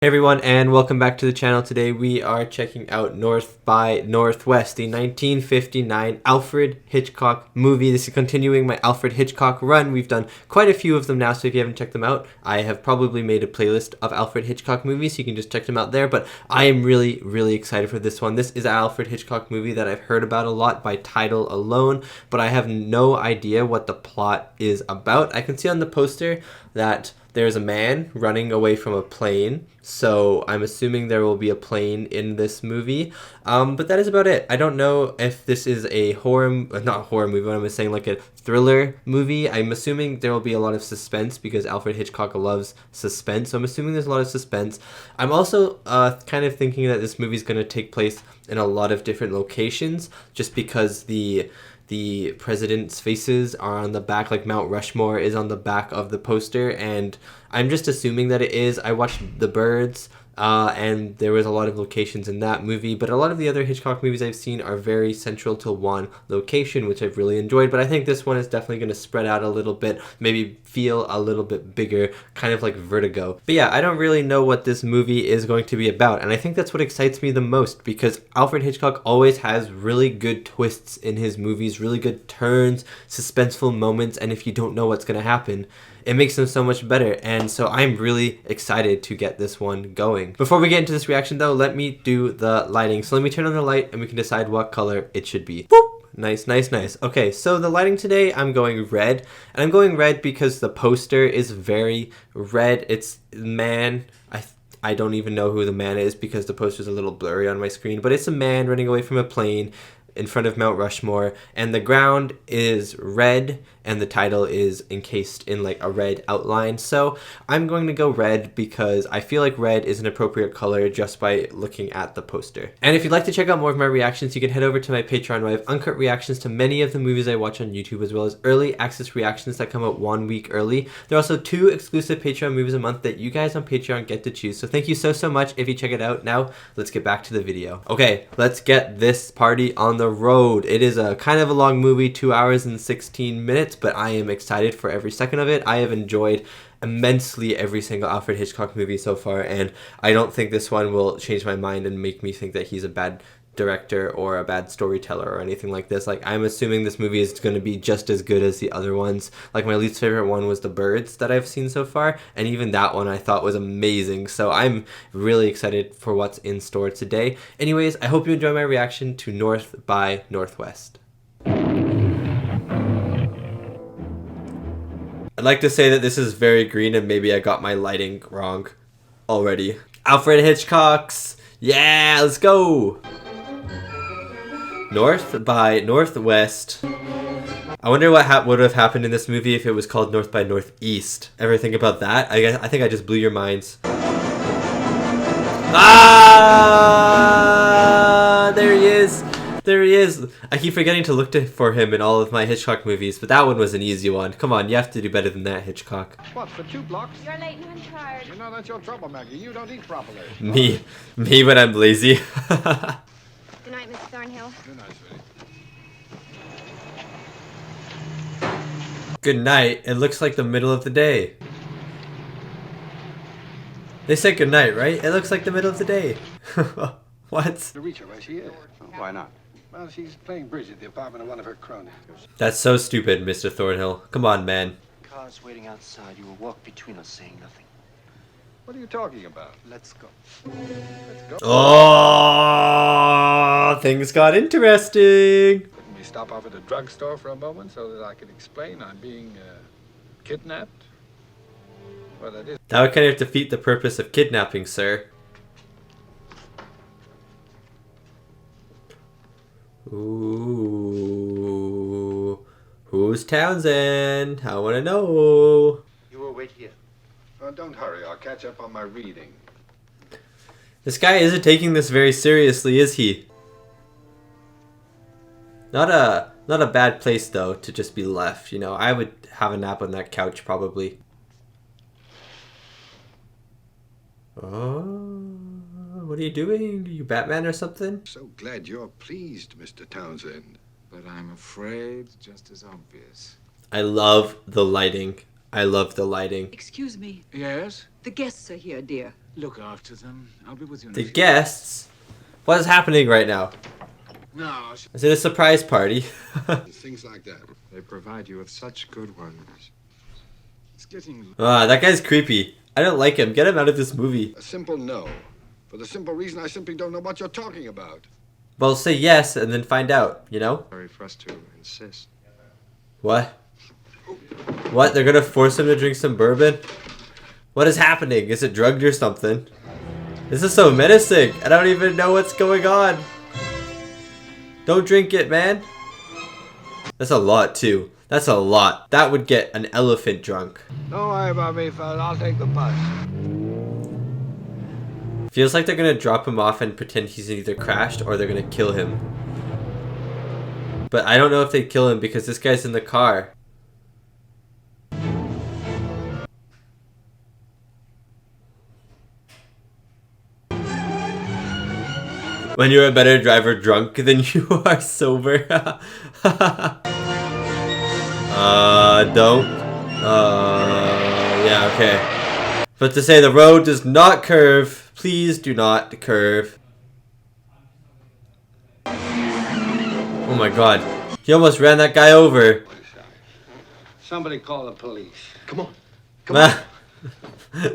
Hey everyone, and welcome back to the channel. Today we are checking out North by Northwest, the 1959 Alfred Hitchcock movie. This is continuing my Alfred Hitchcock run. We've done quite a few of them now, so if you haven't checked them out, I have probably made a playlist of Alfred Hitchcock movies, so you can just check them out there. But I am really excited for this one. This is an Alfred Hitchcock movie that I've heard about a lot by title alone, but I have no idea what the plot is about. I can see on the poster that there's a man running away from a plane, so I'm assuming there will be a plane in this movie. But that is about it. I don't know if this is a not horror movie, but I'm saying like a thriller movie. I'm assuming there will be a lot of suspense because Alfred Hitchcock loves suspense, so I'm assuming there's a lot of suspense. I'm also kind of thinking that this movie is going to take place in a lot of different locations, just because the president's faces are on the back, like Mount Rushmore is on the back of the poster, and I'm just assuming that it is. I watched The Birds, and there was a lot of locations in that movie, but a lot of the other Hitchcock movies I've seen are very central to one location, which I've really enjoyed, but I think this one is definitely going to spread out a little bit, maybe feel a little bit bigger, kind of like Vertigo. But yeah, I don't really know what this movie is going to be about, and I think that's what excites me the most, because Alfred Hitchcock always has really good twists in his movies, really good turns, suspenseful moments, and if you don't know what's going to happen, it makes them so much better, and so I'm really excited to get this one going. Before we get into this reaction though, let me do the lighting. So let me turn on the light and we can decide what color it should be. Boop! Nice. Okay, so the lighting today, I'm going red, and I'm going red because the poster is very red. It's man, I don't even know who the man is because the poster's a little blurry on my screen, but it's a man running away from a plane in front of Mount Rushmore, and the ground is red, and the title is encased in like a red outline. So I'm going to go red because I feel like red is an appropriate color just by looking at the poster. And if you'd like to check out more of my reactions, you can head over to my Patreon, where I have uncut reactions to many of the movies I watch on YouTube, as well as early access reactions that come out 1 week early. There are also 2 exclusive Patreon movies a month that you guys on Patreon get to choose. So thank you so much if you check it out. Now let's get back to the video. Okay, let's get this party on the road. It is a kind of a long movie, 2 hours and 16 minutes, but I am excited for every second of it. I have enjoyed immensely every single Alfred Hitchcock movie so far, and I don't think this one will change my mind and make me think that he's a bad director or a bad storyteller or anything like this. Like, I'm assuming this movie is going to be just as good as the other ones. Like, my least favorite one was The Birds that I've seen so far, and even that one I thought was amazing. So I'm really excited for what's in store today. Anyways, I hope you enjoy my reaction to North by Northwest. I'd like to say that this is very green, and maybe I got my lighting wrong already. Alfred Hitchcock's! Yeah, let's go! North by Northwest. I wonder what would have happened in this movie if it was called North by Northeast. Ever think about that? I think I just blew your minds. Ah! There he is! There he is! I keep forgetting to look for him in all of my Hitchcock movies, but that one was an easy one. Come on, you have to do better than that, Hitchcock. What, for 2 blocks? You're late and I'm tired. You know that's your trouble, Maggie. You don't eat properly. Me when I'm lazy. Good night, Mr. Thornhill. Good night, sweetie. Good night. It looks like the middle of the day. They said good night, right? It looks like the middle of the day. What? To reach her where she is. Why not? Well, she's playing bridge at the apartment of one of her cronies. That's so stupid, Mr. Thornhill. Come on, man. Car's waiting outside. You will walk between us saying nothing. What are you talking about? Let's go. Let's go. Oh, things got interesting. Couldn't we stop off at a drugstore for a moment so that I could explain I'm being kidnapped? Well, that is. That would kind of defeat the purpose of kidnapping, sir. Ooh. Who's Townsend? I want to know. You will wait here. Don't hurry. I'll catch up on my reading. This guy isn't taking this very seriously, is he? Not a bad place, though, to just be left. You know, I would have a nap on that couch, probably. Oh, what are you doing? Are you Batman or something? So glad you're pleased, Mr. Townsend. But I'm afraid just as obvious. I love the lighting I love the lighting. Excuse me. Yes? The guests are here, dear. Look after them. I'll be with you in The a few. guests? What is happening right now? No, Is it a surprise party? things like that. They provide you with such good ones. It's getting... That guy's creepy. I don't like him. Get him out of this movie. A simple no. For the simple reason I simply don't know what you're talking about. Well, say yes and then find out, you know? Sorry for us to insist. What? What? They're gonna force him to drink some bourbon? What is happening? Is it drugged or something? This is so menacing. I don't even know what's going on. Don't drink it, man. That's a lot, too. That's a lot. That would get an elephant drunk. Don't worry about me, fella. I'll take the bus. Feels like they're gonna drop him off and pretend he's either crashed or they're gonna kill him. But I don't know if they kill him because this guy's in the car. When you're a better driver drunk than you are sober. Don't. Yeah, okay. But to say the road does not curve, please do not curve. Oh my god. He almost ran that guy over. Somebody call the police. Come on.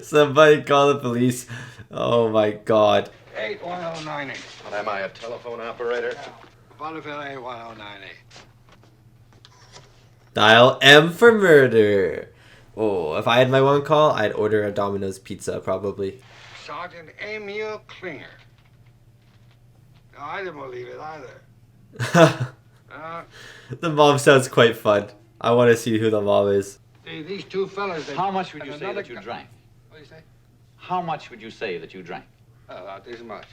Somebody call the police. Oh my god. 81090. What am I, a telephone operator? Bonneville 81090. Dial M for murder. Oh, if I had my one call, I'd order a Domino's pizza, probably. Sergeant Emil Klinger. No, I didn't believe it either. The mom sounds quite fun. I want to see who the mom is. These two fellas... How much would you and say another that you guy- drank? What do you say? How much would you say that you drank? Not this much.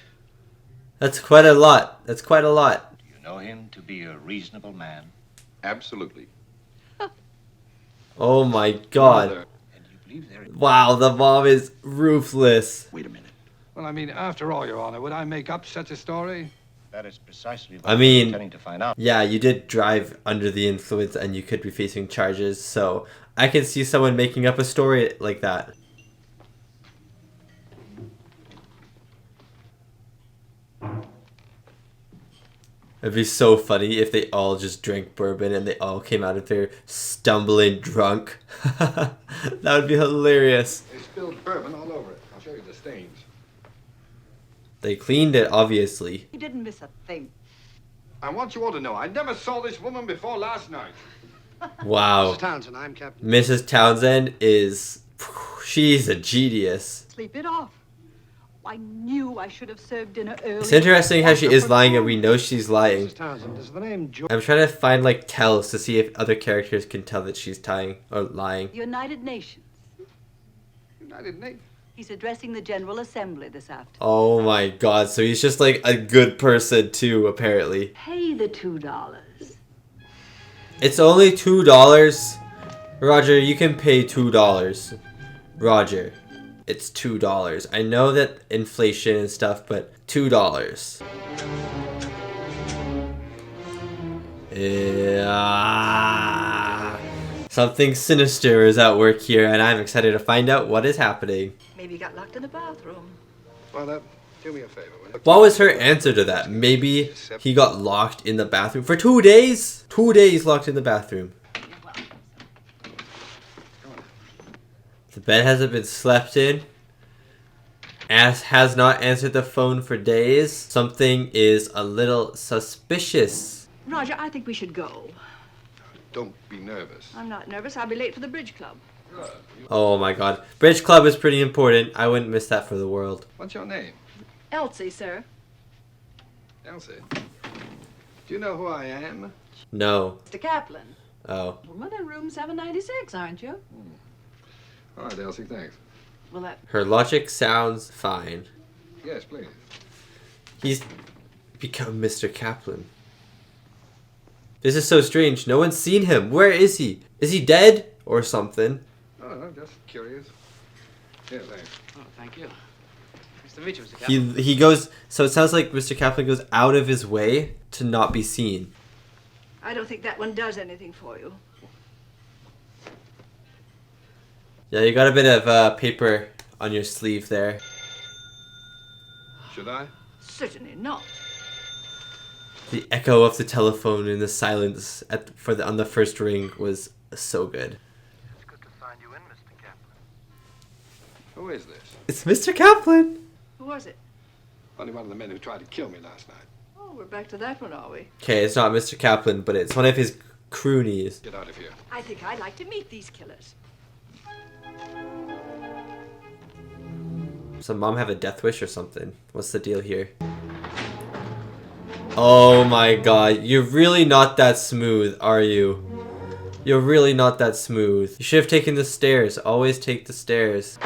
That's quite a lot. That's quite a lot. Do you know him to be a reasonable man? Absolutely. Oh my god. Mother. And you believe there... Wow, the mom is ruthless. Wait a minute. Well, I mean, after all, Your Honor, would I make up such a story? That is precisely what I mean- I'm intending to find out. Yeah, you did drive under the influence and you could be facing charges, so I can see someone making up a story like that. It'd be so funny if they all just drank bourbon and they all came out of there stumbling drunk. That would be hilarious. They spilled bourbon all over it. I'll show you the stains. They cleaned it, obviously. You didn't miss a thing. I want you all to know, I never saw this woman before last night. Wow. Townsend, I'm Captain. Mrs. Townsend is... she's a genius. Sleep it off. I knew I should have served dinner early. It's interesting how she is lying and we know she's lying. Mrs. Townsend, is the name George? I'm trying to find like tells to see if other characters can tell that she's tying or lying. United Nations. United Nations. He's addressing the General Assembly this afternoon. Oh my god, so he's just like a good person too, apparently. Pay the $2. It's only $2? Roger, you can pay $2. Roger, it's $2. I know that inflation and stuff, but $2. Yeah. Something sinister is at work here, and I'm excited to find out what is happening. Maybe he got locked in the bathroom. Well, do me a favor. Will you? What was her answer to that? Maybe he got locked in the bathroom for 2 days? 2 days locked in the bathroom. The bed hasn't been slept in. Ass has not answered the phone for days. Something is a little suspicious. Roger, I think we should go. Don't be nervous. I'm not nervous. I'll be late for the bridge club. Oh my god. Bridge club is pretty important. I wouldn't miss that for the world. What's your name? Elsie, sir. Elsie. Do you know who I am? No. Mr. Kaplan. Oh. Woman in room 796, aren't you? All right, Elsie, thanks. Well, that... Her logic sounds fine. Yes, please. He's become Mr. Kaplan. This is so strange. No one's seen him. Where is he? Is he dead or something? Oh, I'm just curious. Yeah, thanks. Oh, thank you. Nice to meet you, Mr. Captain. He goes, so it sounds like Mr. Kaplan goes out of his way to not be seen. I don't think that one does anything for you. Yeah, you got a bit of paper on your sleeve there. Should I? Certainly not. The echo of the telephone in the silence on the first ring was so good. It's good to find you in, Mr. Kaplan. Who is this? It's Mr. Kaplan. Who was it? Only one of the men who tried to kill me last night. Oh, we're back to that one, are we? Okay, it's not Mr. Kaplan, but it's one of his croonies. Get out of here. I think I'd like to meet these killers. Does Mom have a death wish or something? What's the deal here? Oh my god, you're really not that smooth, are you? You're really not that smooth. You should have taken the stairs. Always take the stairs.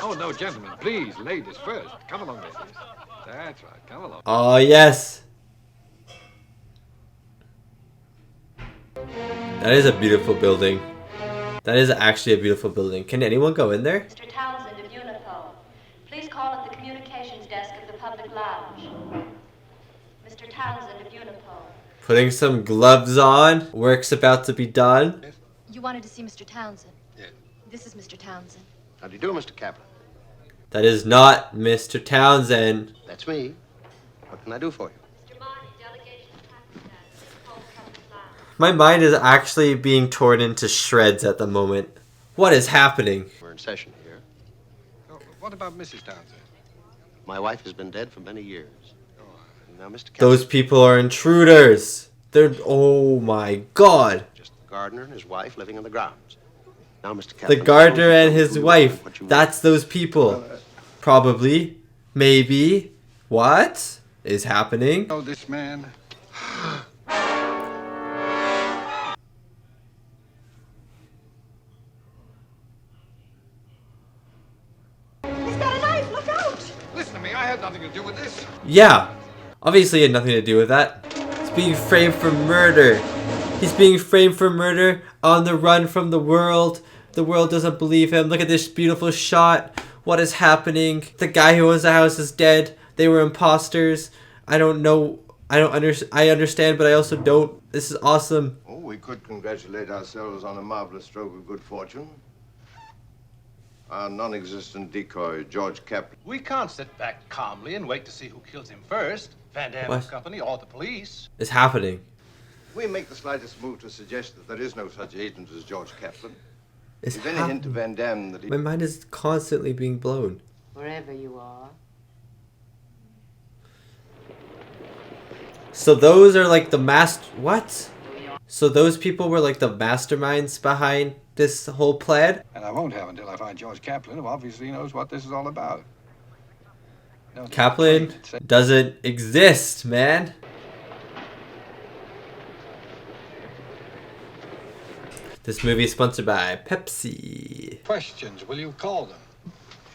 Oh, no, gentlemen, please, ladies first. Come along, ladies. That's right, come along. Oh, yes. That is a beautiful building. That is actually a beautiful building. Can anyone go in there? Mr. Townsend of Uniphone. Please call at the communications desk of the public lounge. Mr. Townsend of Uniphone. Putting some gloves on. Work's about to be done. You wanted to see Mr. Townsend? Yeah. This is Mr. Townsend. How do you do, Mr. Kaplan? That is not Mr. Townsend. That's me. What can I do for you? Mr. Marty, delegation of Pakistan. Call the public lounge. My mind is actually being torn into shreds at the moment. What is happening? We're in session here. Oh, what about Mrs. Townsend? My wife has been dead for many years. Now, Mr. Kaplan, Those people are intruders. They're... Oh my god. just the gardener and his wife living on the grounds. Now, Mr. The Kaplan, gardener and his who- wife. what you want. That's those people. Probably. Maybe. What is happening? Oh, this man. He's got a knife! Look out! Listen to me, I had nothing to do with this. Yeah. Obviously he had nothing to do with that. He's being framed for murder. He's being framed for murder on the run from the world. The world doesn't believe him. Look at this beautiful shot. What is happening? The guy who owns the house is dead. They were imposters. I don't know. I understand, but I also don't. This is awesome. Oh, we could congratulate ourselves on a marvelous stroke of good fortune. Our non-existent decoy, George Kaplan. We can't sit back calmly and wait to see who kills him first. Van Damme and What? Company or the police. It's happening. We make the slightest move to suggest that there is no such agent as George Kaplan. It's If any hint to happening. Van Damme that he... My mind is constantly being blown. Wherever you are. So those are like the what? So those people were like the masterminds behind this whole plan? And I won't have until I find George Kaplan, who obviously knows what this is all about. No, Kaplan it's a- doesn't exist, man. This movie is sponsored by Pepsi. Questions, will you call them?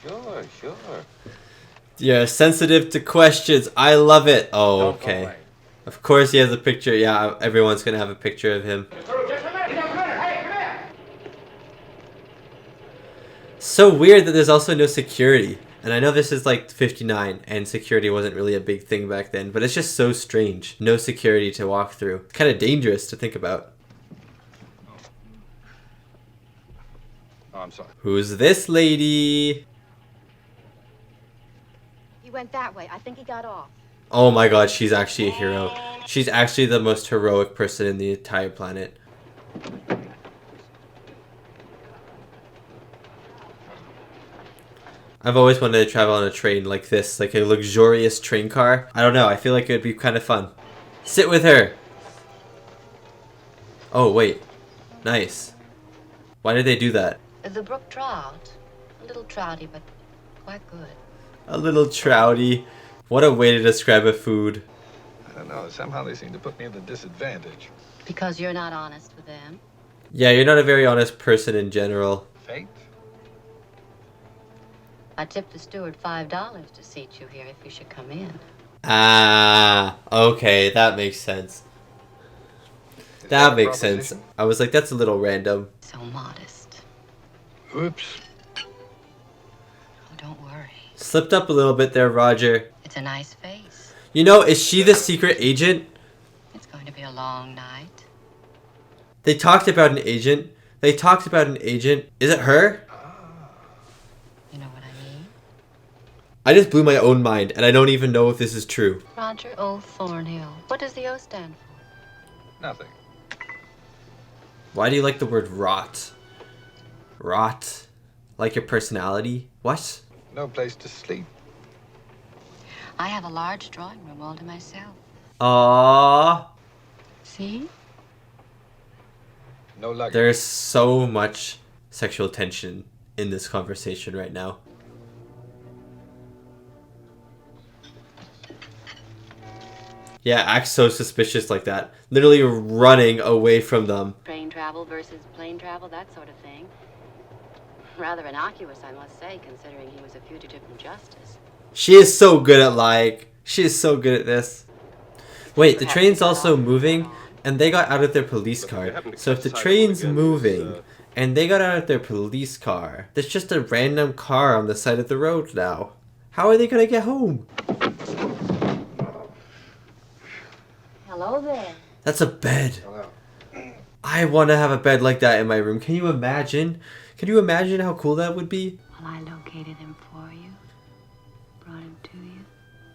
Sure, sure. You're sensitive to questions. I love it. Oh, Don't go okay. away. Of course he has a picture. Yeah, everyone's gonna have a picture of him. So weird that there's also no security. And I know this is like 59 and security wasn't really a big thing back then, but it's just so strange. No security to walk through. It's kind of dangerous to think about. Oh, I'm sorry. Who's this lady? He went that way. I think he got off. Oh my god, she's actually a hero. She's actually the most heroic person in the entire planet. I've always wanted to travel on a train like this, like a luxurious train car. I don't know, I feel like it would be kind of fun. Sit with her! Oh, wait. Nice. Why did they do that? The brook trout. A little trouty, but quite good. A little trouty. What a way to describe a food. I don't know, somehow they seem to put me at a disadvantage. Because you're not honest with them. Yeah, you're not a very honest person in general. Fate? I tipped the steward $5 to seat you here if you should come in. Ah, okay, that makes sense. Is That a makes sense. proposition? I was like, that's a little random. So modest. Oops. Oh, don't worry. Slipped up a little bit there, Roger. It's a nice face. You know, is she the secret agent? It's going to be a long night. They talked about an agent. Is it her? I just blew my own mind, and I don't even know if this is true. Roger O. Thornhill. What does the O stand for? Nothing. Why do you like the word rot? Rot? Like your personality? What? No place to sleep. I have a large drawing room all to myself. Aww. See? No luggage. There's so much sexual tension in this conversation right now. Yeah, act so suspicious like that. Literally running away from them. Train travel versus plane travel, that sort of thing. Rather innocuous, I must say, considering he was a fugitive from justice. She is so good at lying. She is so good at this. Wait, the train's also moving, and they got out of their police car. So if the train's moving, and they got out of their police car, there's just a random car on the side of the road now. How are they gonna get home? Hello there. That's a bed. I want to have a bed like that in my room. Can you imagine? Can you imagine how cool that would be? Well, I located him for you. Brought him to you.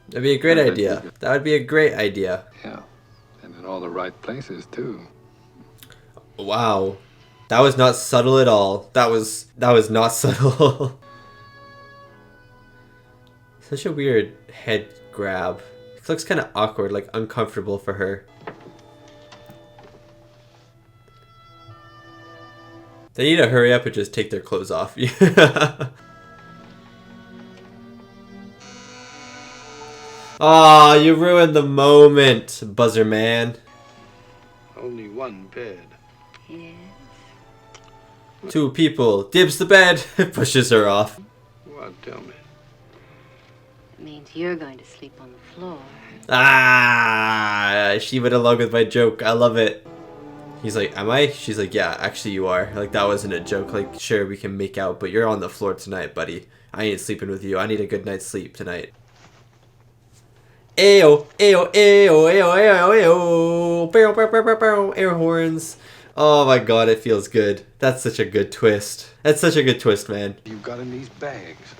That'd be a great idea. That would be a great idea. Yeah. And in all the right places, too. Wow. That was not subtle at all. That was not subtle. Such a weird head grab. It looks kind of awkward, like uncomfortable for her. They need to hurry up and just take their clothes off. Aw, you ruined the moment, buzzer man. Only one bed. Yes. Two people. Dibs the bed. Pushes her off. What? Tell me. It means you're going to sleep on the floor. Ah, she went along with my joke. I love it. He's like, am I? She's like, yeah, actually you are. Like, that wasn't a joke. Like, sure, we can make out, but you're on the floor tonight, buddy. I ain't sleeping with you. I need a good night's sleep tonight. Ayo, ayo, ayo, ayo, ayo, ayo. Bow, bow, bow, bow, bow. Air horns. Oh my god, it feels good. That's such a good twist. That's such a good twist, man. You've got in these bags.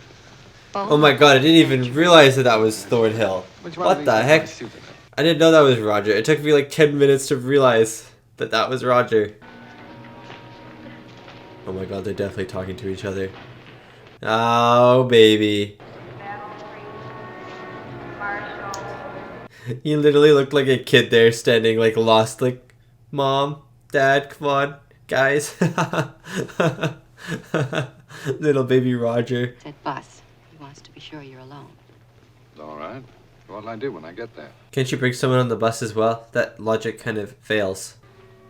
Oh my god, I didn't even realize that was Thornhill. What the heck? I didn't know that was Roger. It took me like 10 minutes to realize that was Roger. Oh my god, they're definitely talking to each other. Oh, baby. He literally looked like a kid there standing like lost, like, Mom, Dad, come on, guys. Little baby Roger. Said bus. He wants to be sure you're alone. All right. What'll I do when I get there? Can't you bring someone on the bus as well? That logic kind of fails.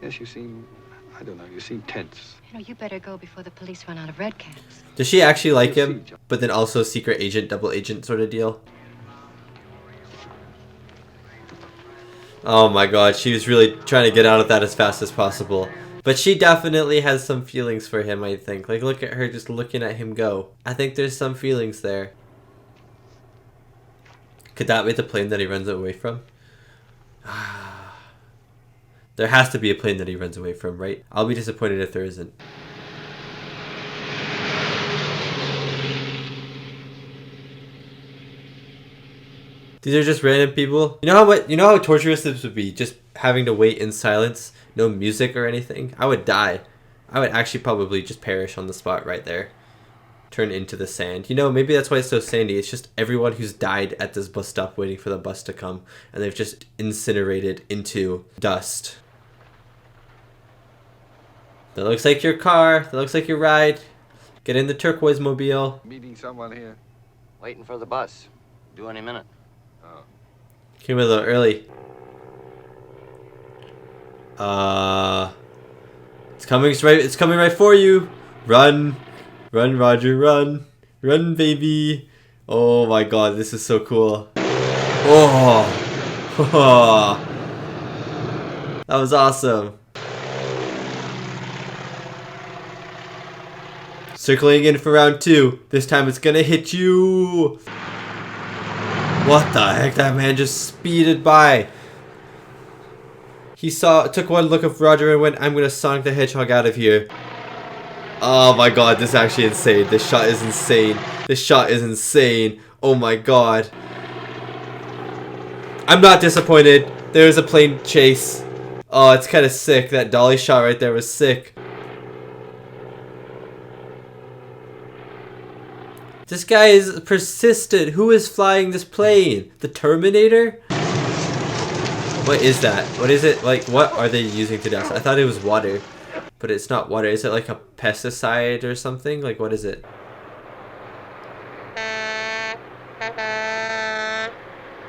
Yes, you seem, I don't know, you seem tense. You know, you better go before the police run out of red caps. Does she actually like him, but then also secret agent, double agent sort of deal? Oh my god, she was really trying to get out of that as fast as possible. But she definitely has some feelings for him, I think. Like, look at her just looking at him go. I think there's some feelings there. Could that be the plane that he runs away from? There has to be a plane that he runs away from, right? I'll be disappointed if there isn't. These are just random people. You know how torturous this would be, just having to wait in silence, no music or anything? I would die. I would actually probably just perish on the spot right there. Turn into the sand. You know, maybe that's why it's so sandy. It's just everyone who's died at this bus stop waiting for the bus to come, and they've just incinerated into dust. That looks like your car. That looks like your ride. Get in the turquoise mobile. Meeting someone here. Waiting for the bus. Due any minute. Oh. Came a little early. It's coming right. It's coming right for you. Run, run, Roger, run, run, baby. Oh my God, this is so cool. Oh, oh. That was awesome. Circling in for round 2. This time it's gonna hit you. What the heck? That man just speeded by. He took one look of Roger and went, I'm gonna Sonic the Hedgehog out of here. Oh my god, this is actually insane. This shot is insane. This shot is insane. Oh my god. I'm not disappointed. There's a plane chase. Oh, it's kind of sick. That dolly shot right there was sick. This guy is persistent. Who is flying this plane? The Terminator? What is that? What is it? Like, what are they using to douse? I thought it was water. But it's not water. Is it like a pesticide or something? Like, what is it?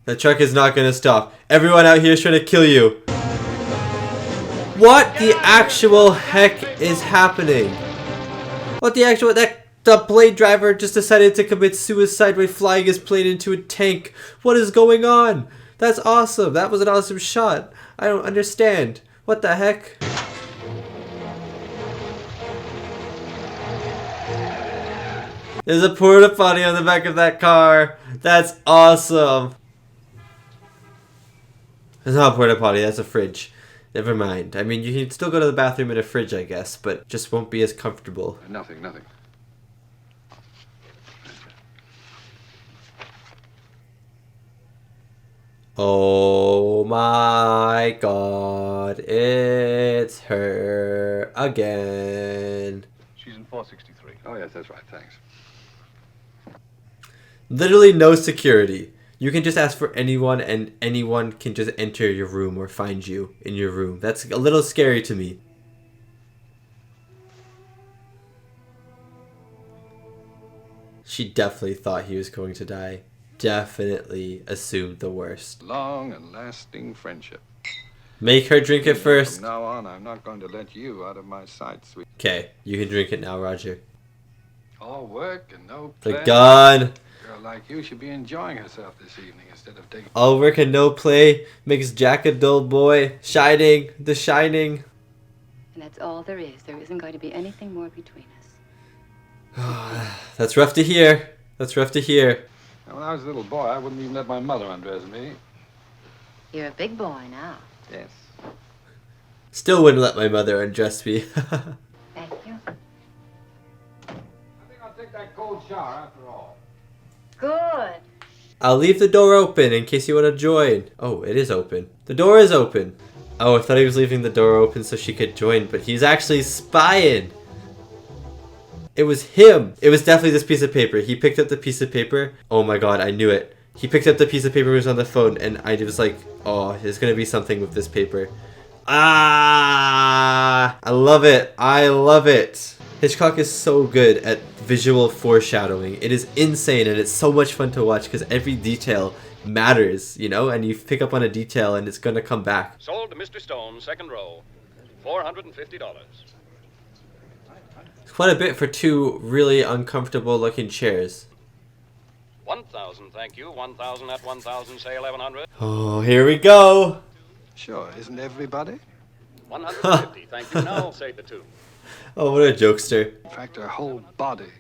The truck is not gonna stop. Everyone out here is trying to kill you. What the actual heck is happening? What the actual... The plane driver just decided to commit suicide by flying his plane into a tank. What is going on? That's awesome. That was an awesome shot. I don't understand. What the heck? There's a porta potty on the back of that car. That's awesome. It's not a porta potty, that's a fridge. Never mind. I mean, you can still go to the bathroom in a fridge, I guess, but just won't be as comfortable. Nothing. Oh my god, it's her again. She's in 463. Oh, yes, that's right. Thanks. Literally no security. You can just ask for anyone and anyone can just enter your room or find you in your room. That's a little scary to me. She definitely thought he was going to die. Definitely assumed the worst. Long and lasting friendship. Make her drink it first. From now on, I'm not going to let you out of my sight, sweet. Okay, you can drink it now, Roger. All work and no The play. gun. A girl like you should be enjoying herself this evening instead of taking... All work and no play makes Jack a dull boy. Shining, The Shining. And that's all there is. There isn't going to be anything more between us. That's rough to hear. That's rough to hear. When I was a little boy, I wouldn't even let my mother undress me. You're a big boy now. Yes. Still wouldn't let my mother undress me. Thank you. I think I'll take that cold shower after all. Good. I'll leave the door open in case you want to join. Oh, it is open. The door is open. Oh, I thought he was leaving the door open so she could join, but he's actually spying. It was him. It was definitely this piece of paper. He picked up the piece of paper. Oh my god, I knew it. He picked up the piece of paper, was on the phone, and I was like, oh, there's gonna be something with this paper. Ah! I love it. I love it. Hitchcock is so good at visual foreshadowing. It is insane, and it's so much fun to watch because every detail matters, you know? And you pick up on a detail, and it's gonna come back. Sold to Mr. Stone, second row. $450. Quite a bit for two really uncomfortable looking chairs. 1,000, thank you. 1,000 at 1,000, say 1,100. Oh, here we go. Sure, isn't everybody? 150, thank you. Now say the two. Oh, what a jokester. In fact, her whole body.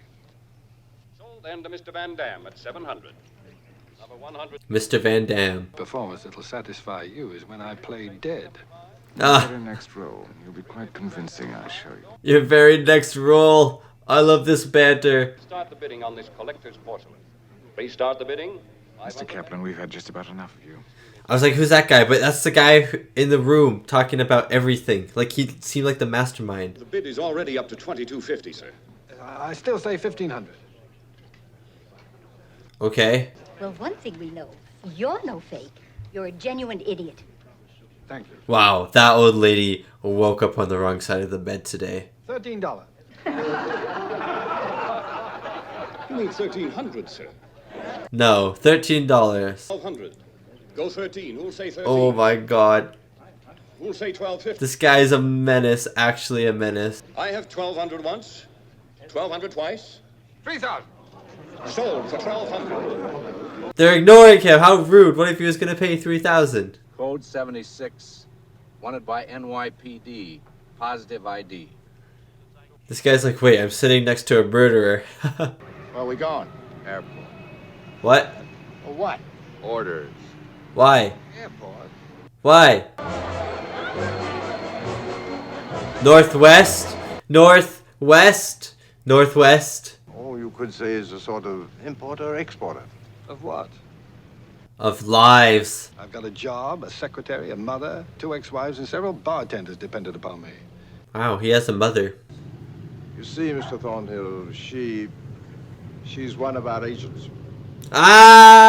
Sold then to Mr. Van Dam at 700. Number 100. Mr. Van Dam. Performance that'll satisfy you is when I play dead. Ah. Very next row. You'll be quite convincing, I assure you. Your very next role. I love this banter. Start the bidding on this collector's porcelain. Restart the bidding. Mr. Kaplan, we've had just about enough of you. I was like, who's that guy? But that's the guy in the room talking about everything. Like, he seemed like the mastermind. The bid is already up to $22.50, sir. I still say 1,500. Okay. Well, one thing we know. You're no fake. You're a genuine idiot. Thank you. Wow, that old lady woke up on the wrong side of the bed today. $13. You mean 1,300, sir? No, $13. 1,200. Go 13. Who'll say 13? Oh my god. Who'll say 1,250? This guy is a menace, actually a menace. I have 1,200 once, 1,200 twice. 3,000. Sold for 1,200. They're ignoring him. How rude. What if he was going to pay $3,000? Code 76. Wanted by NYPD. Positive ID. This guy's like, wait, I'm sitting next to a murderer. Where are we going? Airport. What? For what? Orders. Why? Airport. Why? Northwest? Northwest? West, Northwest. Or you could say is a sort of importer-exporter. Of what? Of lives. I've got a job, a secretary, a mother, 2 ex-wives, and several bartenders dependent upon me. Wow, he has a mother. You see, Mr. Thornhill, she's one of our agents. Ah!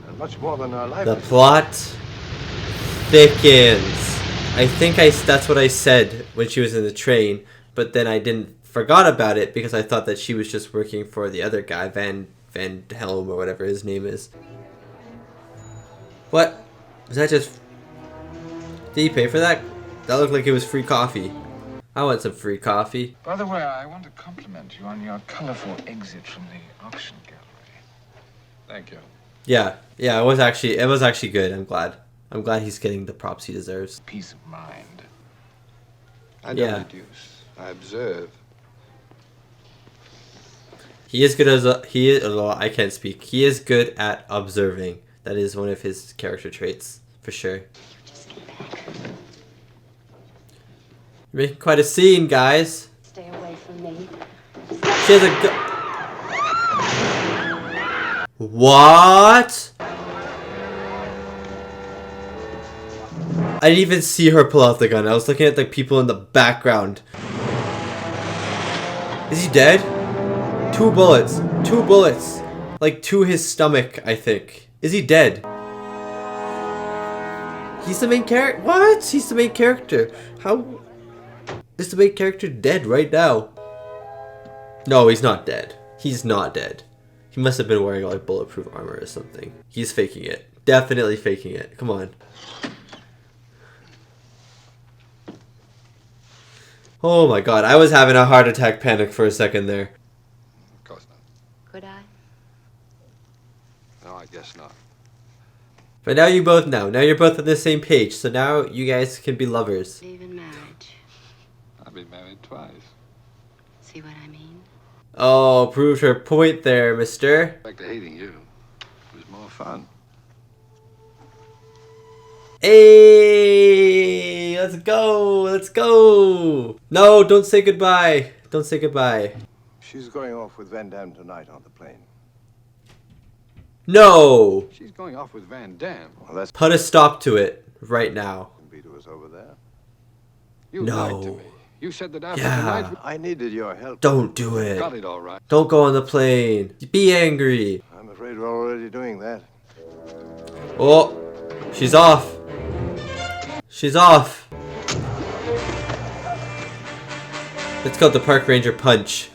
And much more than her life. The plot thickens. I think that's what I said when she was in the train, but then I forgot about it because I thought that she was just working for the other guy, Van Helm or whatever his name is. What? Was that just... Did you pay for that? That looked like it was free coffee. I want some free coffee. By the way, I want to compliment you on your colorful exit from the auction gallery. Thank you. Yeah, it was actually good. I'm glad he's getting the props he deserves. Peace of mind. I don't reduce. I observe. He is good I can't speak. He is good at observing. That is one of his character traits, for sure. You're making quite a scene, guys. Stay away from me. She has a What? I didn't even see her pull out the gun. I was looking at the people in the background. Is he dead? 2 bullets. 2 bullets. Like to his stomach, I think. Is he dead? He's the main character? What? He's the main character. How is the main character dead right now? No, he's not dead. He's not dead. He must have been wearing like bulletproof armor or something. He's faking it. Definitely faking it. Come on. Oh my god, I was having a heart attack panic for a second there. Of course not. Could I? No, I guess not. But now you both know. Now you're both on the same page. So now you guys can be lovers. Even marriage. I've been married twice. See what I mean? Oh, proved her point there, mister. Back to hating you. It was more fun. Hey, let's go. Let's go. No, don't say goodbye. Don't say goodbye. She's going off with Van Damme tonight on the plane. No. She's going off with Van Damme. Well, that's Put a stop to it right now. was over there. You lied to me. You said that after Yeah. tonight... I needed your help. Don't do it. Got it all right. Don't go on the plane. Be angry. I'm afraid we're already doing that. Oh, she's off. She's off. It's called the Park Ranger Punch.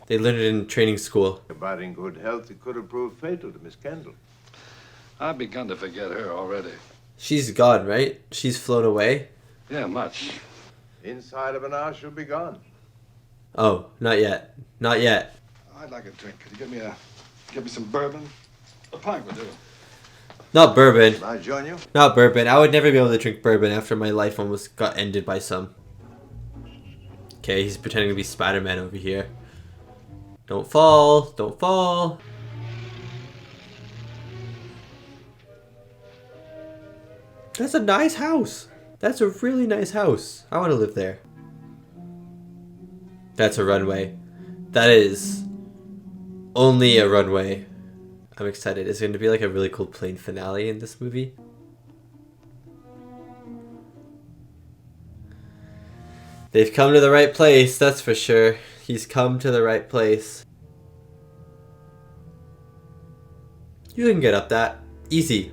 They learned it in training school. About in good health, it could have proved fatal to Miss Kendall. I've begun to forget her already. She's gone, right? She's flown away? Yeah, much. Inside of an hour, she'll be gone. Oh, not yet. Not yet. I'd like a drink. Could you get me some bourbon? A pint would do. Not bourbon. I join you? Not bourbon. I would never be able to drink bourbon after my life almost got ended by some. Okay, he's pretending to be Spider-Man over here. Don't fall. Don't fall. That's a nice house. That's a really nice house. I want to live there. That's a runway. That is only a runway. I'm excited. It's going to be like a really cool plane finale in this movie. They've come to the right place, that's for sure. He's come to the right place. You can get up that. Easy.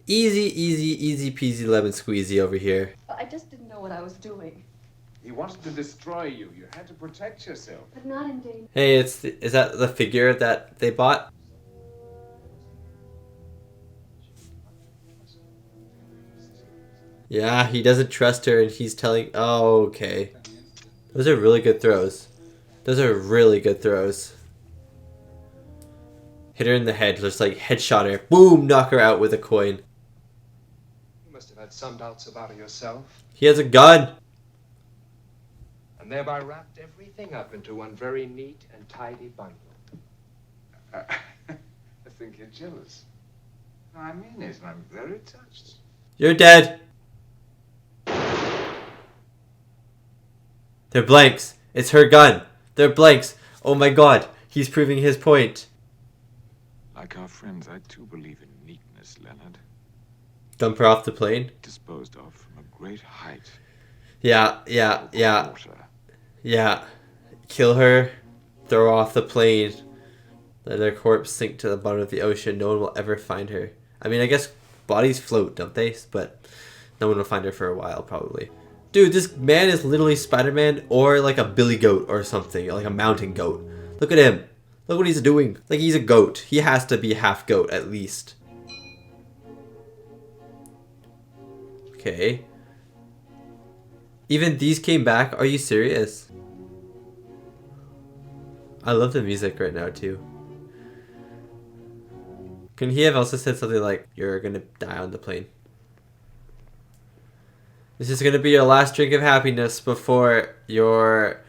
Easy, easy, easy peasy lemon squeezy over here. I just didn't know what I was doing. He wanted to destroy you. You had to protect yourself. But not in danger. Hey, is that the figure that they bought? Yeah, he doesn't trust her and he's telling... Oh, okay. Those are really good throws. Those are really good throws. Hit her in the head. Just like headshot her. Boom! Knock her out with a coin. You must have had some doubts about it yourself. He has a gun. And thereby wrapped everything up into one very neat and tidy bundle. I think you're jealous. No, I mean it. I'm very touched. You're dead. They're blanks. It's her gun. They're blanks. Oh my god. He's proving his point. Like our friends, I too believe in neatness, Leonard. Dump her off the plane? Disposed of from a great height. Yeah. Yeah. Kill her. Throw her off the plane. Let her corpse sink to the bottom of the ocean. No one will ever find her. I mean, I guess bodies float, don't they? But no one will find her for a while, probably. Dude, this man is literally Spider-Man or like a billy goat or something. Like a mountain goat. Look at him. Look what he's doing. Like he's a goat. He has to be half goat at least. Okay. Even these came back? Are you serious? I love the music right now too. Can he have also said something like, "You're gonna die on the plane"? This is gonna be your last drink of happiness before your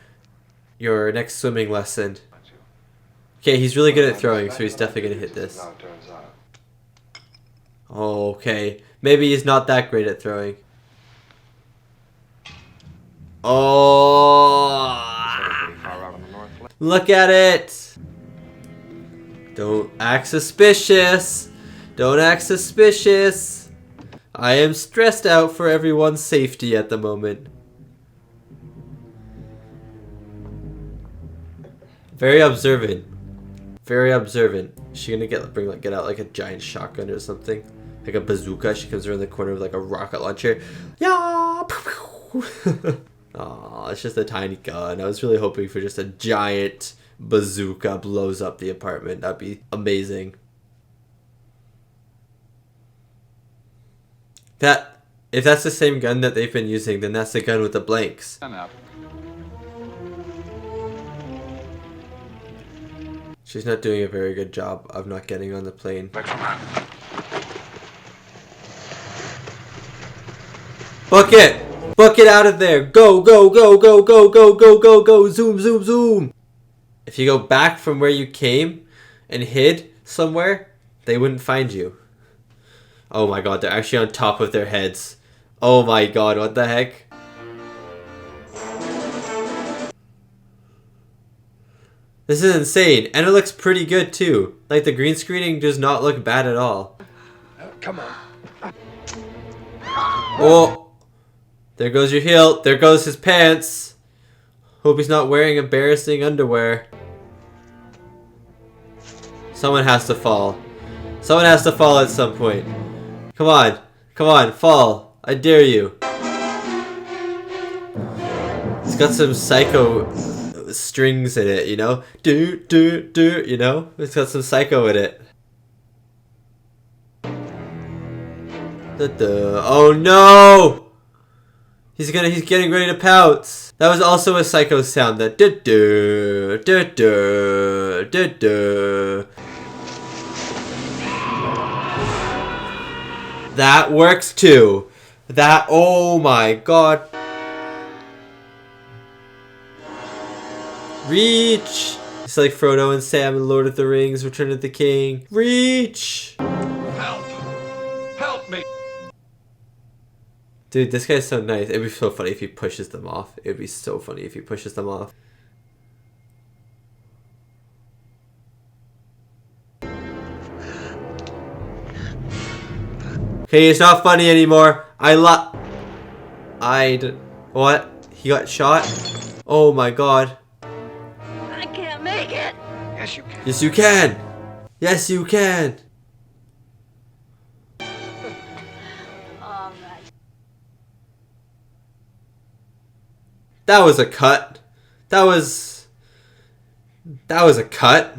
next swimming lesson. Okay, he's really good at throwing, so he's definitely gonna hit this. Oh, okay. Maybe he's not that great at throwing. Oh! Look at it! Don't act suspicious! Don't act suspicious! I am stressed out for everyone's safety at the moment. Very observant. Very observant. Is she gonna get out like a giant shotgun or something? Like a bazooka? She comes around the corner with like a rocket launcher. Yeah! Aw, it's just a tiny gun. I was really hoping for just a giant bazooka blows up the apartment. That'd be amazing. If that's the same gun that they've been using, then that's the gun with the blanks. She's not doing a very good job of not getting on the plane. Book it! Book it out of there! Go, go, go, go, go, go, go, go, go! Zoom, zoom, zoom! If you go back from where you came and hid somewhere, they wouldn't find you. Oh my god, they're actually on top of their heads. Oh my god, what the heck? This is insane, and it looks pretty good too. Like the green screening does not look bad at all. Come on. Oh! There goes your heel. There goes his pants. Hope he's not wearing embarrassing underwear. Someone has to fall. Someone has to fall at some point. Come on. Come on, fall. I dare you. It's got some psycho strings in it, you know? Do, do, do, you know? It's got some psycho in it. Oh no! He's getting ready to pounce. That was also a psycho sound. That That works too. That, oh my god. Reach! It's like Frodo and Sam in Lord of the Rings, Return of the King. Reach! Help! Help me! Dude, this guy's so nice. It'd be so funny if he pushes them off. It'd be so funny if he pushes them off. Okay, it's not funny anymore. What? He got shot? Oh my god. I can't make it. Yes, you can. Yes, you can. Yes, you can. That was a cut. That was a cut,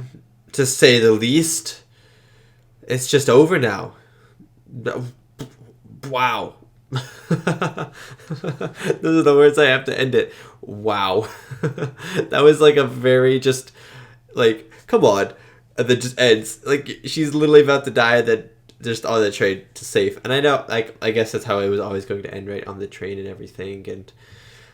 to say the least. It's just over now. Wow. Those are the words I have to end it. Wow. That was like a very just, like, come on. And then just ends. Like, she's literally about to die and then just on the train to safe. And I know, like, I guess that's how it was always going to end, right? On the train and everything. And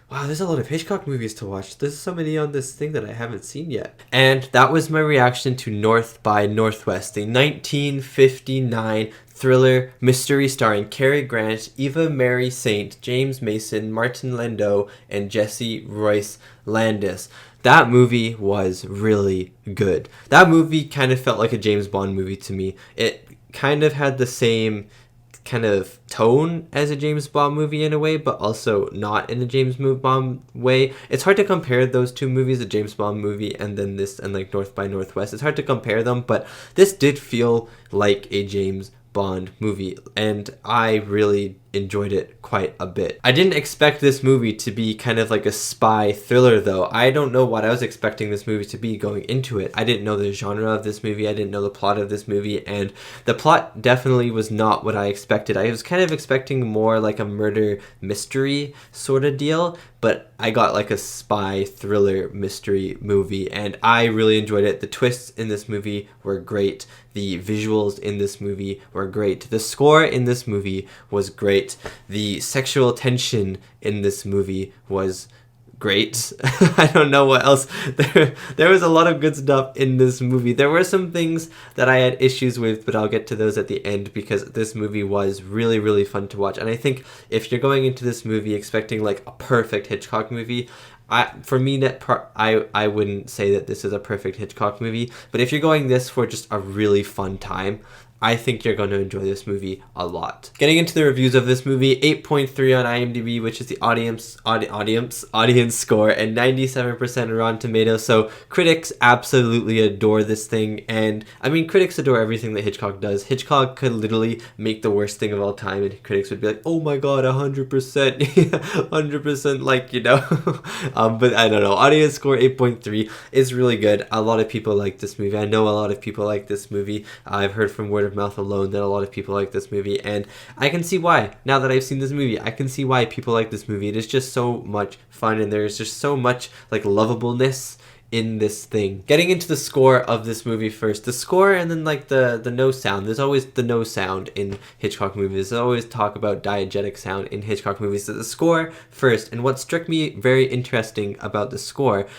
wow, there's a lot of Hitchcock movies to watch. There's so many on this thing that I haven't seen yet. And that was my reaction to North by Northwest, the 1959 thriller mystery starring Cary Grant, Eva Mary Saint, James Mason, Martin Landau, and Jessie Royce Landis. That movie was really good. That movie kind of felt like a James Bond movie to me. It kind of had the same kind of tone as a James Bond movie in a way, but also not in a James Bond way. It's hard to compare those two movies, a James Bond movie and then this, and like North by Northwest. It's hard to compare them, but this did feel like a James Bond movie, and I really enjoyed it quite a bit. I didn't expect this movie to be kind of like a spy thriller though. I don't know what I was expecting this movie to be going into it. I didn't know the genre of this movie, I didn't know the plot of this movie, and the plot definitely was not what I expected. I was kind of expecting more like a murder mystery sort of deal, but I got like a spy thriller mystery movie, and I really enjoyed it. The twists in this movie were great. The visuals in this movie were great. The score in this movie was great. The sexual tension in this movie was great. I don't know what else. There was a lot of good stuff in this movie. There were some things that I had issues with, but I'll get to those at the end, because this movie was really, really fun to watch. And I think if you're going into this movie expecting like a perfect Hitchcock movie, I wouldn't say that this is a perfect Hitchcock movie, but if you're going this for just a really fun time, I think you're going to enjoy this movie a lot. Getting into the reviews of this movie, 8.3 on IMDb, which is the audience score, and 97% Rotten Tomatoes. So critics absolutely adore this thing, and I mean, critics adore everything that Hitchcock does. Hitchcock could literally make the worst thing of all time, and critics would be like, "Oh my god, 100%, 100%," like, you know. But I don't know. Audience score 8.3 is really good. A lot of people like this movie. I know a lot of people like this movie. I've heard from word of mouth alone that a lot of people like this movie, and I can see why. Now that I've seen this movie, I can see why people like this movie. It is just so much fun, and there's just so much like lovableness in this thing. Getting into the score of this movie first. The score, and then like the no sound. There's always the no sound in Hitchcock movies. There's always talk about diegetic sound in Hitchcock movies. So the score first, and what struck me very interesting about the score,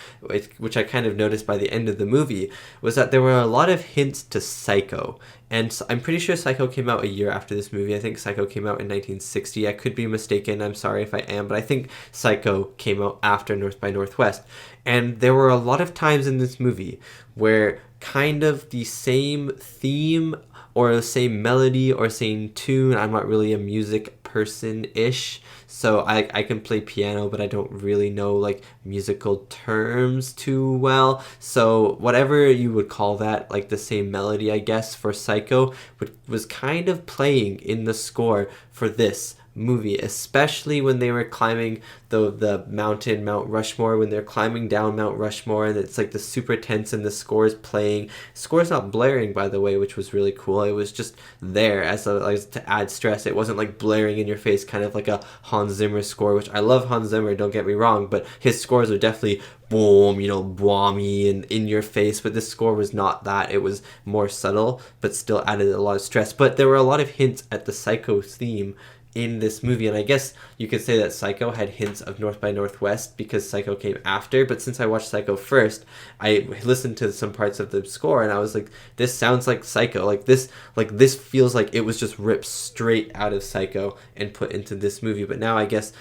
which I kind of noticed by the end of the movie, was that there were a lot of hints to Psycho. And so I'm pretty sure Psycho came out a year after this movie. I think Psycho came out in 1960. I could be mistaken. I'm sorry if I am, but I think Psycho came out after North by Northwest. And there were a lot of times in this movie where kind of the same theme or the same melody or same tune. I'm not really a music person-ish, so I can play piano, but I don't really know like musical terms too well. So whatever you would call that, like the same melody, I guess, for Psycho, was kind of playing in the score for this movie, especially when they were climbing the mountain, Mount Rushmore, when they're climbing down Mount Rushmore, and it's like the super tense and the score is playing. Score's not blaring, by the way, which was really cool. It was just there as to add stress. It wasn't like blaring in your face, kind of like a Hans Zimmer score, which I love Hans Zimmer, don't get me wrong, but his scores are definitely boom, you know, bomby and in your face, but this score was not that. It was more subtle, but still added a lot of stress. But there were a lot of hints at the Psycho theme in this movie, and I guess you could say that Psycho had hints of North by Northwest because Psycho came after, but since I watched Psycho first, I listened to some parts of the score and I was like, this sounds like Psycho, like this feels like it was just ripped straight out of Psycho and put into this movie. But now I guess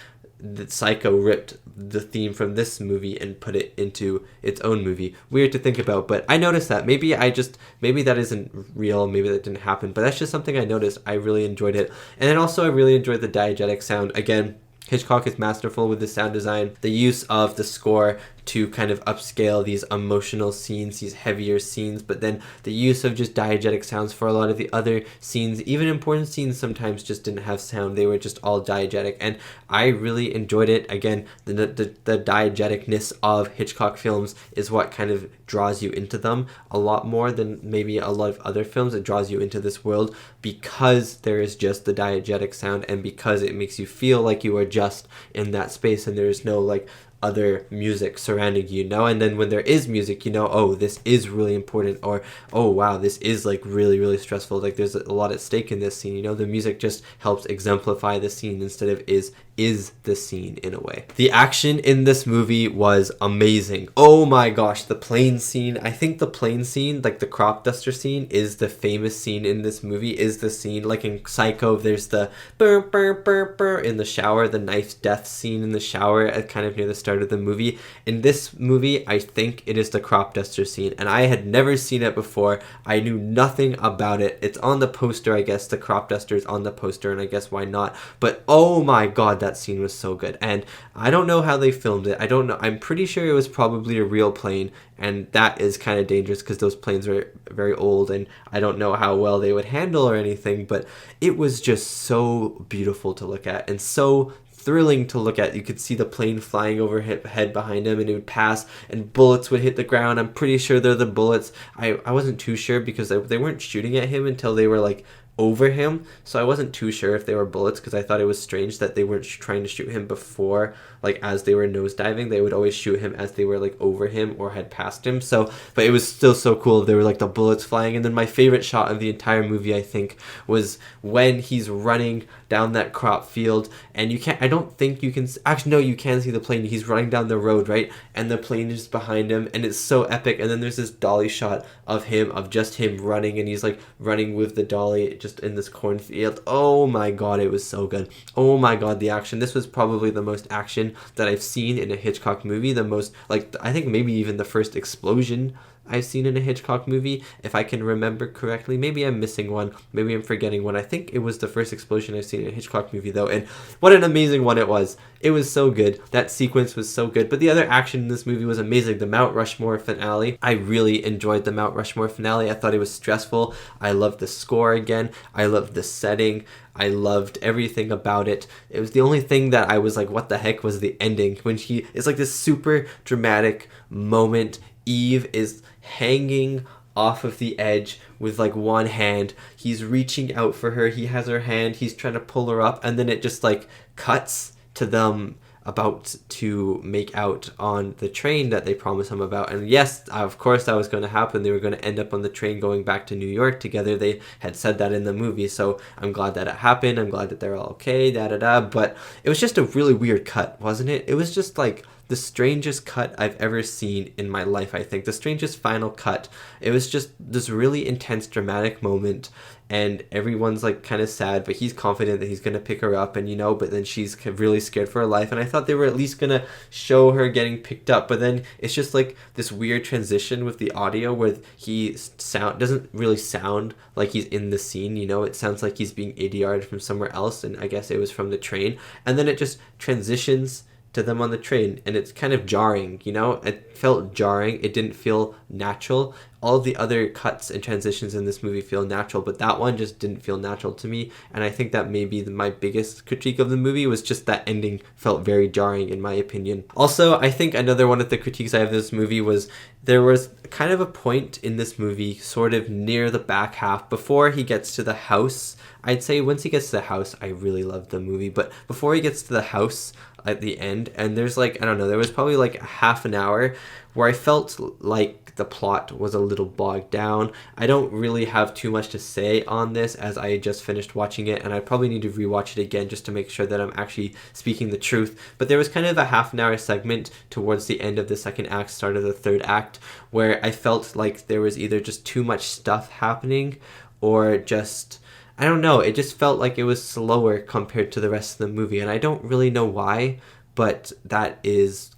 that Psycho ripped the theme from this movie and put it into its own movie. Weird to think about, but I noticed that. Maybe that isn't real, maybe that didn't happen, but that's just something I noticed. I really enjoyed it. And then also I really enjoyed the diegetic sound. Again, Hitchcock is masterful with the sound design. The use of the score to kind of upscale these emotional scenes, these heavier scenes, but then the use of just diegetic sounds for a lot of the other scenes. Even important scenes sometimes just didn't have sound. They were just all diegetic, and I really enjoyed it. Again, the diegeticness of Hitchcock films is what kind of draws you into them a lot more than maybe a lot of other films. It draws you into this world because there is just the diegetic sound, and because it makes you feel like you are just in that space and there is no like other music surrounding you, know? And then when there is music, you know, oh, this is really important, or oh wow, this is like really, really stressful, like there's a lot at stake in this scene, you know? The music just helps exemplify the scene instead of is is the scene in a way. The action in this movie was amazing. Oh my gosh, the plane scene. I think the plane scene, like the crop duster scene, is the famous scene in this movie, is the scene like in Psycho, there's the burr, burr, burr, burr in the shower, the knife death scene in the shower at kind of near the start of the movie. In this movie, I think it is the crop duster scene, and I had never seen it before. I knew nothing about it. It's on the poster, I guess. The crop duster is on the poster, and I guess why not. But oh my god, that scene was so good. And I don't know how they filmed it. I don't know. I'm pretty sure it was probably a real plane, and that is kind of dangerous because those planes are very old, and I don't know how well they would handle or anything, but it was just so beautiful to look at and so thrilling to look at. You could see the plane flying overhead behind him, and it would pass and bullets would hit the ground. I'm pretty sure they're the bullets. I wasn't too sure because they weren't shooting at him until they were like over him, so I wasn't too sure if they were bullets because I thought it was strange that they weren't trying to shoot him before, like as they were nosediving. They would always shoot him as they were like over him or had passed him. So but it was still so cool. There were like the bullets flying. And then my favorite shot of the entire movie, I think, was when he's running down that crop field, and I don't think you can actually, no, you can see the plane. He's running down the road, right, and the plane is behind him, and it's so epic. And then there's this dolly shot of just him running, and he's like running with the dolly just in this cornfield. Oh my god, it was so good. Oh my god, the action. This was probably the most action that I've seen in a Hitchcock movie. The most, like, I think maybe even the first explosion I've seen in a Hitchcock movie, if I can remember correctly. Maybe I'm missing one. Maybe I'm forgetting one. I think it was the first explosion I've seen in a Hitchcock movie, though, and what an amazing one it was. It was so good. That sequence was so good. But the other action in this movie was amazing. The Mount Rushmore finale. I really enjoyed the Mount Rushmore finale. I thought it was stressful. I loved the score again. I loved the setting. I loved everything about it. It was the only thing that I was like, what the heck, was the ending. When it's like this super dramatic moment. Eve is hanging off of the edge with like one hand. He's reaching out for her. He has her hand. He's trying to pull her up, and then it just like cuts to them about to make out on the train that they promised him about. And yes, of course that was going to happen. They were going to end up on the train going back to New York together. They had said that in the movie, so I'm glad that it happened. I'm glad that they're all okay, but it was just a really weird cut, wasn't it? It was just like the strangest cut I've ever seen in my life, I think. The strangest final cut. It was just this really intense, dramatic moment, and everyone's like kind of sad, but he's confident that he's going to pick her up, and but then she's really scared for her life, and I thought they were at least going to show her getting picked up, but then it's just like this weird transition with the audio where he doesn't really sound like he's in the scene, it sounds like he's being ADR'd from somewhere else, and I guess it was from the train, and then it just transitions to them on the train, and it's kind of jarring, it felt jarring. It didn't feel natural. All of the other cuts and transitions in this movie feel natural, but that one just didn't feel natural to me, and I think that maybe my biggest critique of the movie was just that ending felt very jarring in my opinion. Also, I think another one of the critiques I have of this movie was there was kind of a point in this movie sort of near the back half before he gets to the house. I'd say once he gets to the house, I really loved the movie, but before he gets to the house at the end, and there's like, I don't know, there was probably like a half an hour where I felt like the plot was a little bogged down. I don't really have too much to say on this as I just finished watching it, and I probably need to rewatch it again just to make sure that I'm actually speaking the truth. But there was kind of a half an hour segment towards the end of the second act, start of the third act, where I felt like there was either just too much stuff happening or just, I don't know, it just felt like it was slower compared to the rest of the movie, and I don't really know why, but that is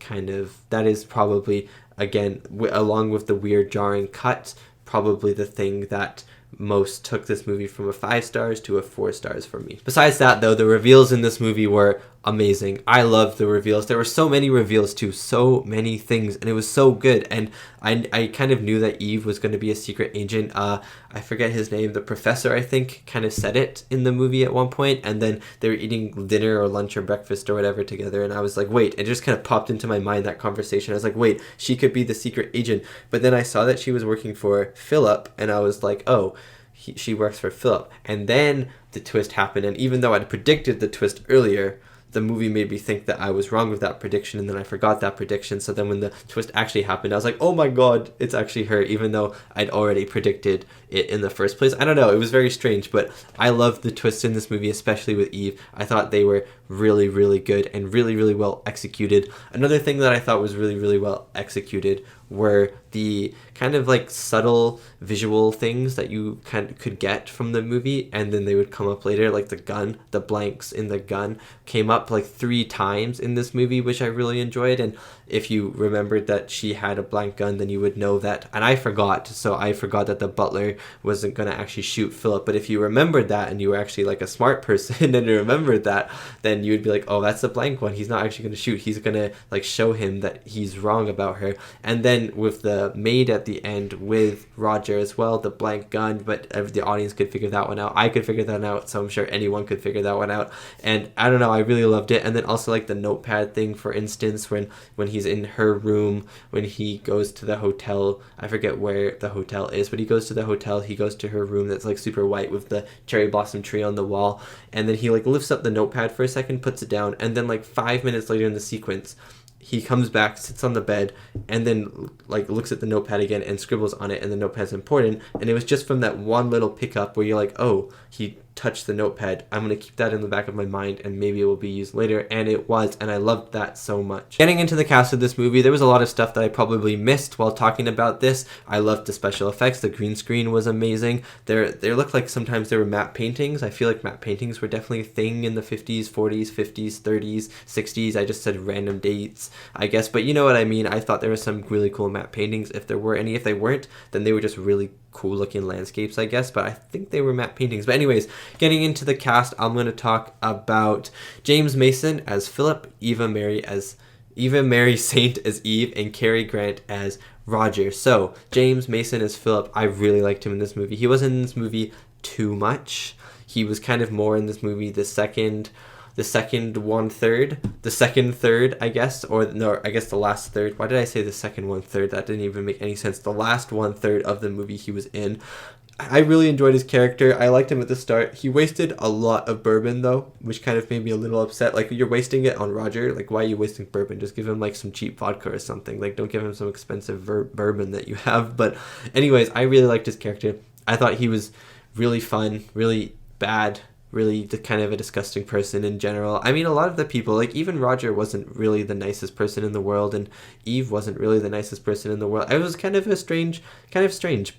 probably, again, along with the weird jarring cut, probably the thing that most took this movie from a 5 stars to a 4 stars for me. Besides that, though, the reveals in this movie were amazing. I loved the reveals. There were so many reveals too, so many things, and it was so good. And I kind of knew that Eve was going to be a secret agent. I forget his name. The professor, I think, kind of said it in the movie at one point, and then they were eating dinner or lunch or breakfast or whatever together, and I was like, wait, it just kind of popped into my mind, that conversation. I was like, wait, she could be the secret agent. But then I saw that she was working for Philip, and I was like, oh, she works for Philip. And then the twist happened, and even though I'd predicted the twist earlier, the movie made me think that I was wrong with that prediction, and then I forgot that prediction. So then when the twist actually happened, I was like, oh my god, it's actually her, even though I'd already predicted it in the first place. I don't know, it was very strange, but I loved the twists in this movie, especially with Eve. I thought they were really, really good and really, really well executed. Another thing that I thought was really, really well executed were the kind of like subtle visual things that you could get from the movie, and then they would come up later, like the blanks in the gun came up like 3 times in this movie, which I really enjoyed. And if you remembered that she had a blank gun, then you would know that. And I forgot that the butler wasn't going to actually shoot Philip. But if you remembered that, and you were actually like a smart person and you remembered that, then you would be like, oh, that's the blank one. He's not actually going to shoot. He's going to like show him that he's wrong about her. And then with the maid at the end with Roger as well, the blank gun, but the audience could figure that one out. I could figure that out, so I'm sure anyone could figure that one out. And I don't know, I really loved it. And then also like the notepad thing, for instance, when he's in her room, when he goes to the hotel, I forget where the hotel is, but he goes to the hotel, he goes to her room that's like super white with the cherry blossom tree on the wall, and then he like lifts up the notepad for a second, puts it down, and then like 5 minutes later in the sequence, he comes back, sits on the bed, and then like looks at the notepad again and scribbles on it, and the notepad's important. And it was just from that one little pickup where you're like, oh, he touched the notepad. I'm going to keep that in the back of my mind, and maybe it will be used later. And it was, and I loved that so much. Getting into the cast of this movie, there was a lot of stuff that I probably missed while talking about this. I loved the special effects. The green screen was amazing. They looked like sometimes there were matte paintings. I feel like matte paintings were definitely a thing in the 50s, 40s, 50s, 30s, 60s. I just said random dates, I guess, but you know what I mean. I thought there were some really cool matte paintings, if there were any. If they weren't, then they were just really cool looking landscapes, I guess, but I think they were matte paintings. But anyways, getting into the cast, I'm going to talk about James Mason as Philip, Eva Mary Saint as Eve, and Cary Grant as Roger. So James Mason as Philip, I really liked him in this movie. He wasn't in this movie too much. He was kind of more in this movie the second third, I guess, or no, I guess the last third. Why did I say the second 1/3? That didn't even make any sense. The last 1/3 of the movie he was in. I really enjoyed his character. I liked him at the start. He wasted a lot of bourbon though, which kind of made me a little upset. Like, you're wasting it on Roger. Like, why are you wasting bourbon? Just give him like some cheap vodka or something. Like, don't give him some expensive bourbon that you have. But anyways, I really liked his character. I thought he was really fun, really bad, really kind of a disgusting person in general. I mean, a lot of the people, like even Roger wasn't really the nicest person in the world, and Eve wasn't really the nicest person in the world. It was kind of strange,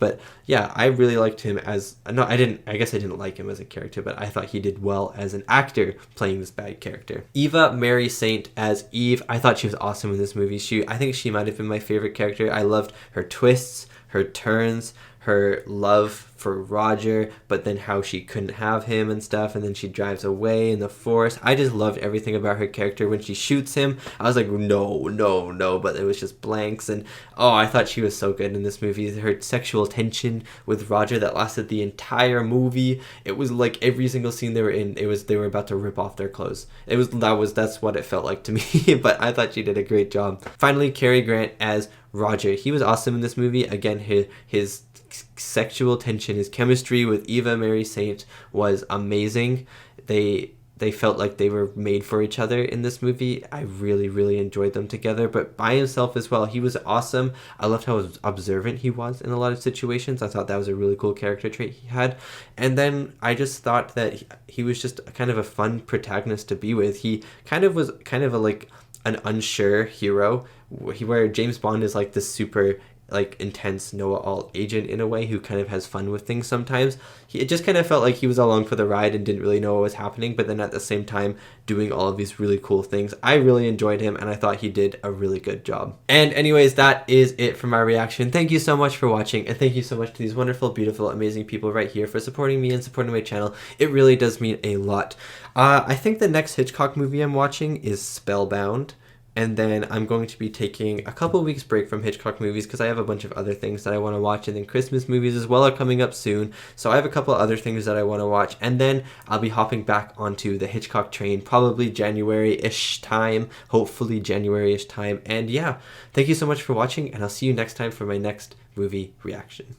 but yeah, I really liked him as, no, I guess I didn't like him as a character, but I thought he did well as an actor playing this bad character. Eva Mary Saint as Eve, I thought she was awesome in this movie. I think she might have been my favorite character. I loved her twists, her turns, her love for Roger, but then how she couldn't have him and stuff, and then she drives away in the forest. I just loved everything about her character. When she shoots him, I was like, no, but it was just blanks. And oh, I thought she was so good in this movie. Her sexual tension with Roger that lasted the entire movie. It was like every single scene they were in, they were about to rip off their clothes. That's what it felt like to me. But I thought she did a great job. Finally, Cary Grant as Roger. He was awesome in this movie. Again, his sexual tension, his chemistry with Eva Mary Saint was amazing. They felt like they were made for each other in this movie. I really, really enjoyed them together. But by himself as well, he was awesome. I loved how observant he was in a lot of situations. I thought that was a really cool character trait he had. And then I just thought that he was just kind of a fun protagonist to be with. He kind of was like an unsure hero, where James Bond is like this super like intense know-it-all agent in a way who kind of has fun with things sometimes. It just kind of felt like he was along for the ride and didn't really know what was happening, but then at the same time doing all of these really cool things. I really enjoyed him, and I thought he did a really good job. And anyways, that is it for my reaction. Thank you so much for watching, and thank you so much to these wonderful, beautiful, amazing people right here for supporting me and supporting my channel. It really does mean a lot. I think the next Hitchcock movie I'm watching is Spellbound. And then I'm going to be taking a couple weeks break from Hitchcock movies because I have a bunch of other things that I want to watch. And then Christmas movies as well are coming up soon. So I have a couple other things that I want to watch. And then I'll be hopping back onto the Hitchcock train probably January-ish time. Hopefully January-ish time. And yeah, thank you so much for watching. And I'll see you next time for my next movie reaction.